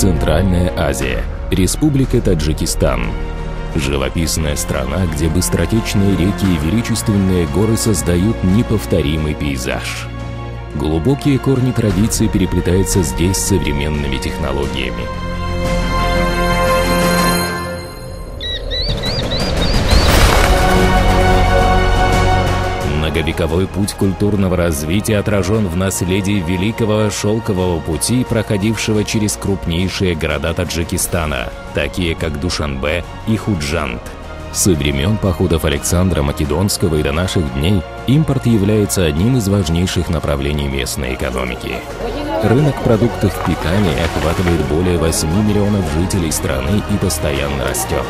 Центральная Азия. Республика Таджикистан. Живописная страна, где быстротечные реки и величественные горы создают неповторимый пейзаж. Глубокие корни традиций переплетаются здесь с современными технологиями. Многовековой путь культурного развития отражен в наследии Великого Шелкового пути, проходившего через крупнейшие города Таджикистана, такие как Душанбе и Худжанд. Со времен походов Александра Македонского и до наших дней импорт является одним из важнейших направлений местной экономики. Рынок продуктов питания охватывает более 8 миллионов жителей страны и постоянно растет.